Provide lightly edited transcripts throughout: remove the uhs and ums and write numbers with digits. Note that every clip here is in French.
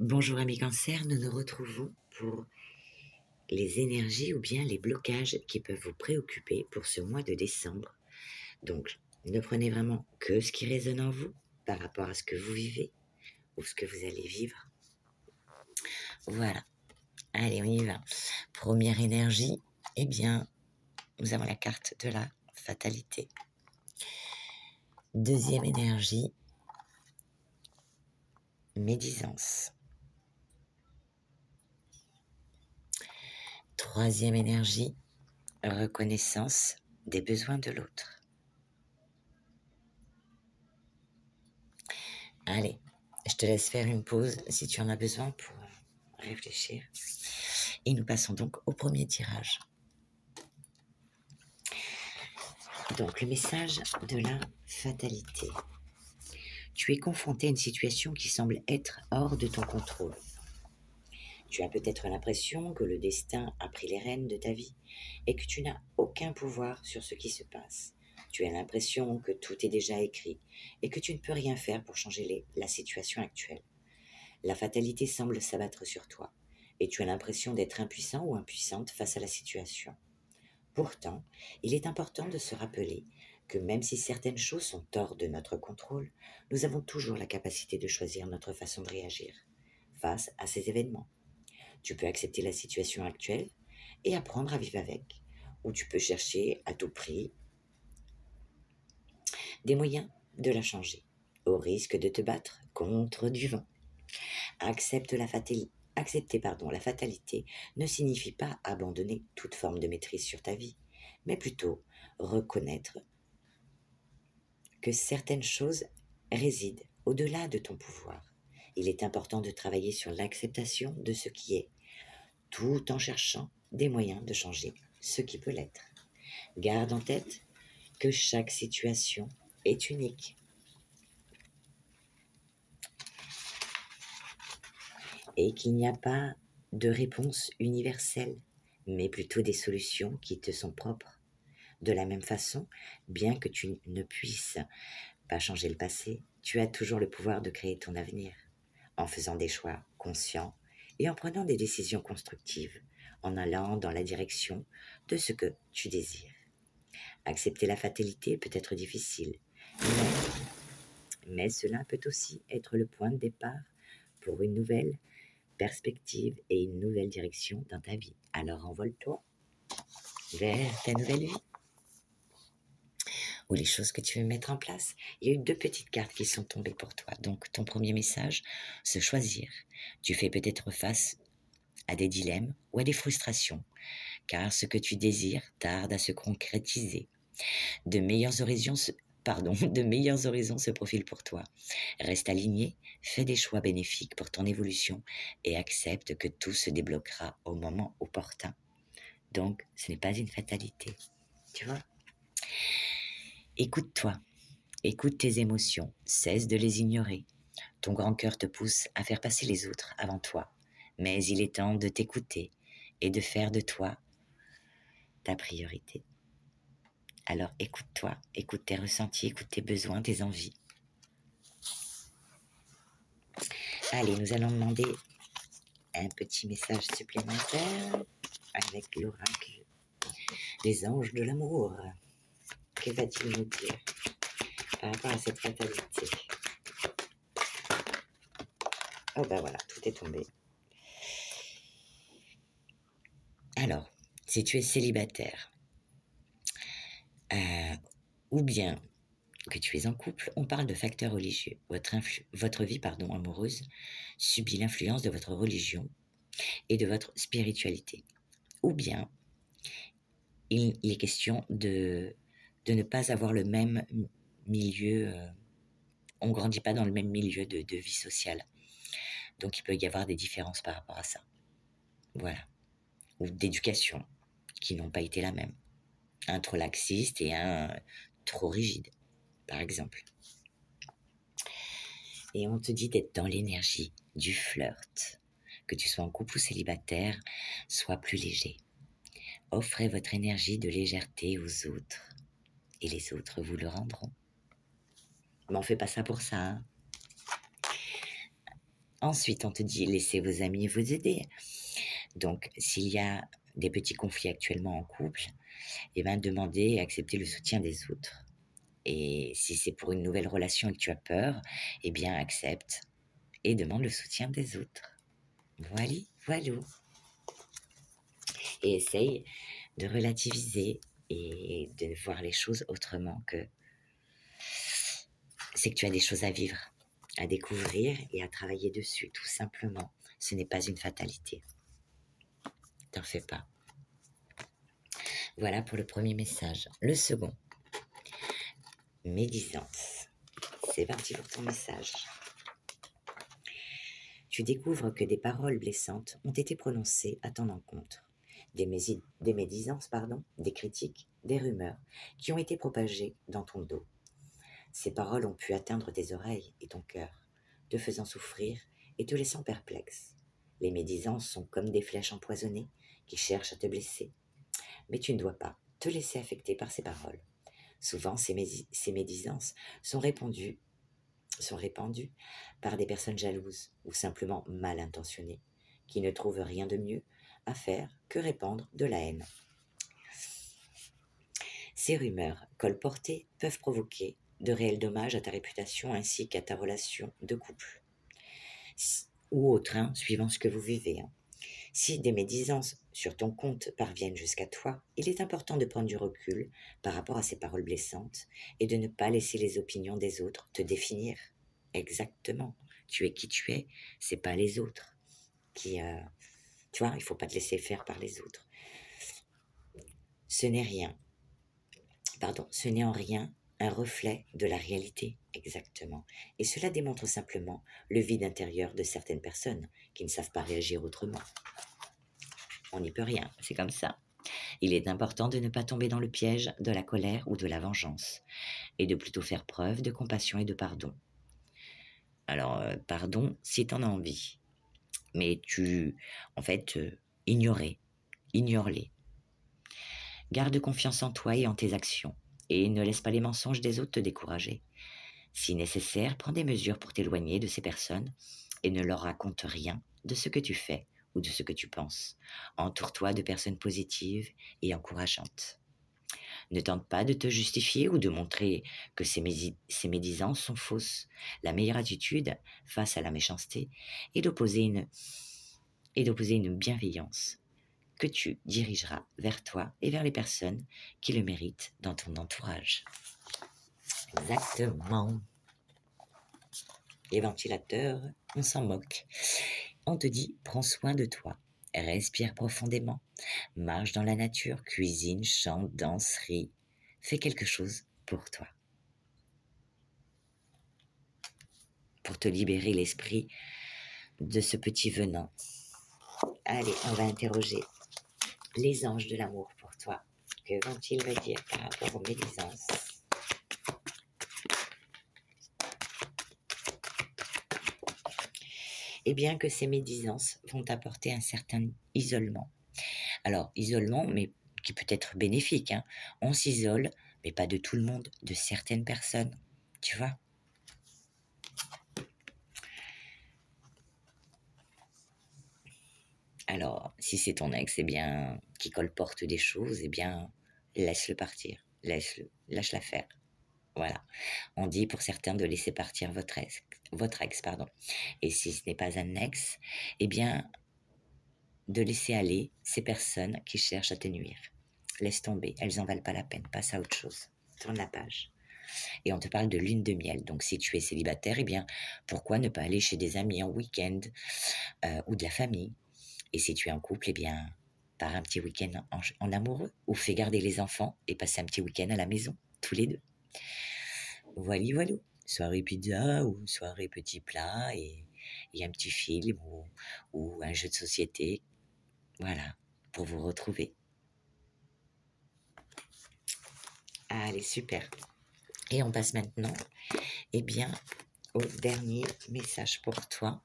Bonjour amis Cancer, nous nous retrouvons pour les énergies ou bien les blocages qui peuvent vous préoccuper pour ce mois de décembre. Donc, ne prenez vraiment que ce qui résonne en vous par rapport à ce que vous vivez ou ce que vous allez vivre. Voilà, allez on y va. Première énergie, eh bien, nous avons la carte de la fatalité. Deuxième énergie, médisance. Troisième énergie, reconnaissance des besoins de l'autre. Allez, je te laisse faire une pause si tu en as besoin pour réfléchir. Et nous passons donc au premier tirage. Donc, le message de la fatalité. Tu es confronté à une situation qui semble être hors de ton contrôle. Tu as peut-être l'impression que le destin a pris les rênes de ta vie et que tu n'as aucun pouvoir sur ce qui se passe. Tu as l'impression que tout est déjà écrit et que tu ne peux rien faire pour changer la situation actuelle. La fatalité semble s'abattre sur toi et tu as l'impression d'être impuissant ou impuissante face à la situation. Pourtant, il est important de se rappeler que même si certaines choses sont hors de notre contrôle, nous avons toujours la capacité de choisir notre façon de réagir face à ces événements. Tu peux accepter la situation actuelle et apprendre à vivre avec, ou tu peux chercher à tout prix des moyens de la changer, au risque de te battre contre du vent. Accepter la fatalité ne signifie pas abandonner toute forme de maîtrise sur ta vie, mais plutôt reconnaître que certaines choses résident au-delà de ton pouvoir. Il est important de travailler sur l'acceptation de ce qui est, tout en cherchant des moyens de changer ce qui peut l'être. Garde en tête que chaque situation est unique. Et qu'il n'y a pas de réponse universelle, mais plutôt des solutions qui te sont propres. De la même façon, bien que tu ne puisses pas changer le passé, tu as toujours le pouvoir de créer ton avenir, en faisant des choix conscients et en prenant des décisions constructives, en allant dans la direction de ce que tu désires. Accepter la fatalité peut être difficile, mais cela peut aussi être le point de départ pour une nouvelle perspective et une nouvelle direction dans ta vie. Alors envole-toi vers ta nouvelle vie ou les choses que tu veux mettre en place. Il y a eu 2 petites cartes qui sont tombées pour toi. Donc ton premier message, se choisir. Tu fais peut-être face à des dilemmes ou à des frustrations, car ce que tu désires tarde à se concrétiser. De meilleurs horizons se profilent pour toi. Reste aligné, fais des choix bénéfiques pour ton évolution et accepte que tout se débloquera au moment opportun. Donc, ce n'est pas une fatalité. Tu vois ? Écoute-toi, écoute tes émotions, cesse de les ignorer. Ton grand cœur te pousse à faire passer les autres avant toi, mais il est temps de t'écouter et de faire de toi ta priorité. Alors écoute-toi, écoute tes ressentis, écoute tes besoins, tes envies. Allez, nous allons demander un petit message supplémentaire avec l'oracle des anges de l'amour. Que va-t-il nous dire par rapport à cette fatalité? Oh ben voilà, tout est tombé. Alors, si tu es célibataire, ou bien que tu es en couple, on parle de facteurs religieux. Votre vie amoureuse subit l'influence de votre religion et de votre spiritualité. Ou bien, il est question de ne pas avoir le même milieu, on ne grandit pas dans le même milieu de vie sociale. Donc il peut y avoir des différences par rapport à ça. Voilà. Ou d'éducation, qui n'ont pas été la même. Un trop laxiste et un trop rigide, par exemple. Et on te dit d'être dans l'énergie du flirt. Que tu sois en couple ou célibataire, sois plus léger. Offrez votre énergie de légèreté aux autres. Et les autres vous le rendront. Mais on fait pas ça pour ça, hein. Ensuite, on te dit laissez vos amis vous aider. Donc, s'il y a des petits conflits actuellement en couple, eh ben, demandez et acceptez le soutien des autres. Et si c'est pour une nouvelle relation et que tu as peur, eh bien, accepte et demande le soutien des autres. Voilà, voilà. Et essaye de relativiser et de voir les choses autrement que c'est que tu as des choses à vivre, à découvrir et à travailler dessus, tout simplement. Ce n'est pas une fatalité. T'en fais pas. Voilà pour le premier message. Le second, médisance. C'est parti pour ton message. Tu découvres que des paroles blessantes ont été prononcées à ton encontre. Des médisances, des critiques, des rumeurs qui ont été propagées dans ton dos. Ces paroles ont pu atteindre tes oreilles et ton cœur, te faisant souffrir et te laissant perplexe. Les médisances sont comme des flèches empoisonnées qui cherchent à te blesser. Mais tu ne dois pas te laisser affecter par ces paroles. Souvent, ces médisances sont répandues par des personnes jalouses ou simplement mal intentionnées, qui ne trouvent rien de mieux à faire que répandre de la haine. Ces rumeurs colportées peuvent provoquer de réels dommages à ta réputation ainsi qu'à ta relation de couple. Ou autre, suivant ce que vous vivez. Si des médisances sur ton compte parviennent jusqu'à toi, il est important de prendre du recul par rapport à ces paroles blessantes et de ne pas laisser les opinions des autres te définir. Exactement. Tu es qui tu es, c'est pas les autres qui... tu vois, il faut pas te laisser faire par les autres. Ce n'est en rien un reflet de la réalité, exactement. Et cela démontre simplement le vide intérieur de certaines personnes qui ne savent pas réagir autrement. On n'y peut rien, c'est comme ça. Il est important de ne pas tomber dans le piège de la colère ou de la vengeance, et de plutôt faire preuve de compassion et de pardon. Alors, pardon si tu en as envie, mais ignore-les. Garde confiance en toi et en tes actions, et ne laisse pas les mensonges des autres te décourager. Si nécessaire, prends des mesures pour t'éloigner de ces personnes et ne leur raconte rien de ce que tu fais ou de ce que tu penses. Entoure-toi de personnes positives et encourageantes. Ne tente pas de te justifier ou de montrer que ces médisances sont fausses. La meilleure attitude face à la méchanceté est d'opposer une bienveillance que tu dirigeras vers toi et vers les personnes qui le méritent dans ton entourage. Exactement. Les ventilateurs, on s'en moque. On te dit, prends soin de toi. Respire profondément. Marche dans la nature, cuisine, chante, danse, ris. Fais quelque chose pour toi. Pour te libérer l'esprit de ce petit venin. Allez, on va interroger les anges de l'amour pour toi. Que vont-ils me dire par rapport aux médisances ? Eh bien que ces médisances vont apporter un certain isolement. Alors, isolement, mais qui peut être bénéfique. On s'isole, mais pas de tout le monde, de certaines personnes. Tu vois ? Alors, si c'est ton ex, qui colporte des choses, laisse-le partir. Lâche-la faire. Voilà. On dit pour certains de laisser partir votre ex. Et si ce n'est pas un ex, de laisser aller ces personnes qui cherchent à te nuire. Laisse tomber, elles n'en valent pas la peine. Passe à autre chose. Tourne la page. Et on te parle de lune de miel. Donc, si tu es célibataire, pourquoi ne pas aller chez des amis en week-end ou de la famille ? Et si tu es en couple, pars un petit week-end en amoureux ou fais garder les enfants et passer un petit week-end à la maison, tous les deux. Voilà. Soirée pizza ou soirée petit plat et un petit film ou un jeu de société. Voilà, pour vous retrouver. Allez, super. Et on passe maintenant, au dernier message pour toi.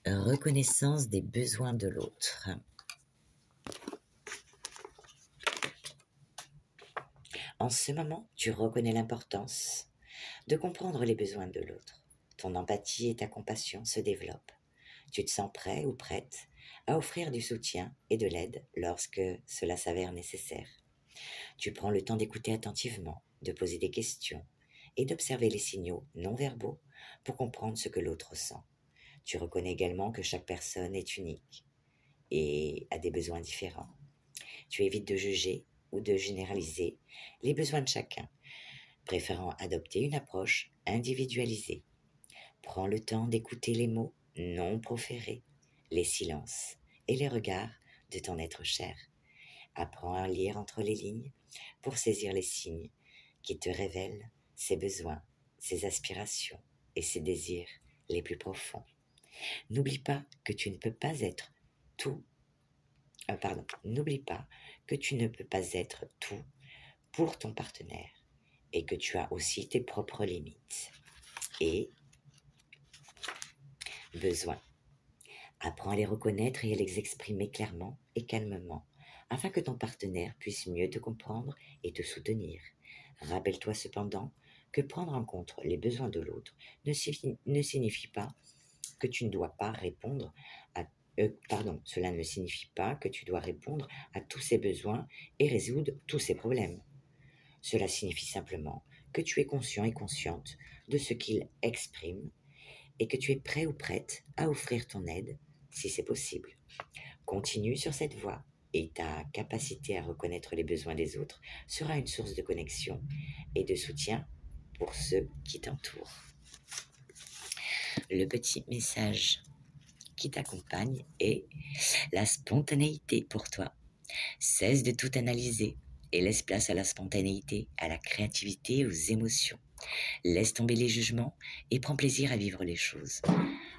Reconnaissance des besoins de l'autre. En ce moment, tu reconnais l'importance de comprendre les besoins de l'autre. Ton empathie et ta compassion se développent. Tu te sens prêt ou prête à offrir du soutien et de l'aide lorsque cela s'avère nécessaire. Tu prends le temps d'écouter attentivement, de poser des questions et d'observer les signaux non verbaux pour comprendre ce que l'autre ressent. Tu reconnais également que chaque personne est unique et a des besoins différents. Tu évites de juger ou de généraliser les besoins de chacun, préférant adopter une approche individualisée. Prends le temps d'écouter les mots non proférés, les silences et les regards de ton être cher. Apprends à lire entre les lignes pour saisir les signes qui te révèlent ses besoins, ses aspirations et ses désirs les plus profonds. N'oublie pas que tu ne peux pas être tout. N'oublie pas que tu ne peux pas être tout pour ton partenaire et que tu as aussi tes propres limites et besoins. Apprends à les reconnaître et à les exprimer clairement et calmement afin que ton partenaire puisse mieux te comprendre et te soutenir. Rappelle-toi cependant que prendre en compte les besoins de l'autre ne signifie pas que tu ne dois pas répondre à cela ne signifie pas que tu dois répondre à tous ses besoins et résoudre tous ses problèmes. Cela signifie simplement que tu es conscient et consciente de ce qu'il exprime et que tu es prêt ou prête à offrir ton aide si c'est possible. Continue sur cette voie et ta capacité à reconnaître les besoins des autres sera une source de connexion et de soutien pour ceux qui t'entourent. Le petit message qui t'accompagne est la spontanéité pour toi. Cesse de tout analyser et laisse place à la spontanéité, à la créativité, aux émotions. Laisse tomber les jugements et prends plaisir à vivre les choses.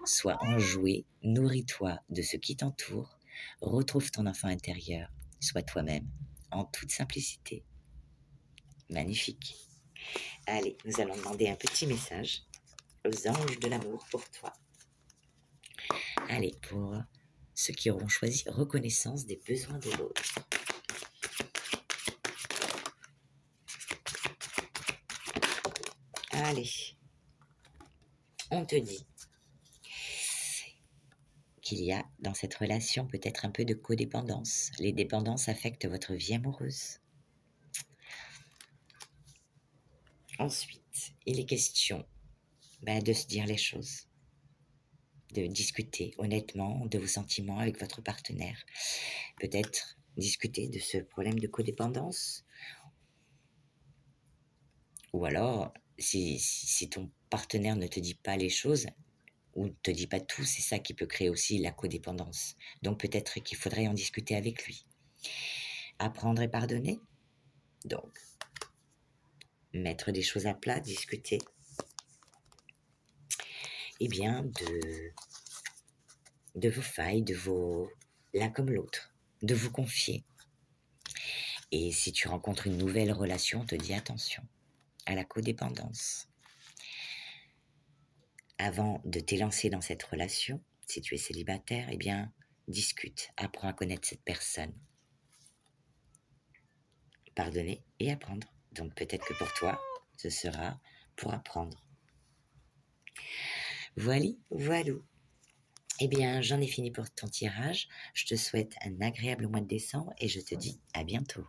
Sois enjoué, nourris-toi de ce qui t'entoure, retrouve ton enfant intérieur, sois toi-même, en toute simplicité. Magnifique. Allez, nous allons demander un petit message aux anges de l'amour pour toi. Allez, pour ceux qui auront choisi reconnaissance des besoins de l'autre. Allez, on te dit qu'il y a dans cette relation peut-être un peu de codépendance. Les dépendances affectent votre vie amoureuse. Ensuite, il est question de se dire les choses, de discuter honnêtement de vos sentiments avec votre partenaire. Peut-être discuter de ce problème de codépendance. Ou alors, si ton partenaire ne te dit pas les choses, ou ne te dit pas tout, c'est ça qui peut créer aussi la codépendance. Donc peut-être qu'il faudrait en discuter avec lui. Apprendre et pardonner. Donc, mettre des choses à plat, discuter. Eh bien, de vos failles, l'un comme l'autre, de vous confier. Et si tu rencontres une nouvelle relation, on te dit attention à la codépendance. Avant de t'élancer dans cette relation, si tu es célibataire, eh bien, discute, apprends à connaître cette personne. Pardonner et apprendre. Donc peut-être que pour toi, ce sera pour apprendre. Voilà. Eh bien, j'en ai fini pour ton tirage. Je te souhaite un agréable mois de décembre et je te dis à bientôt.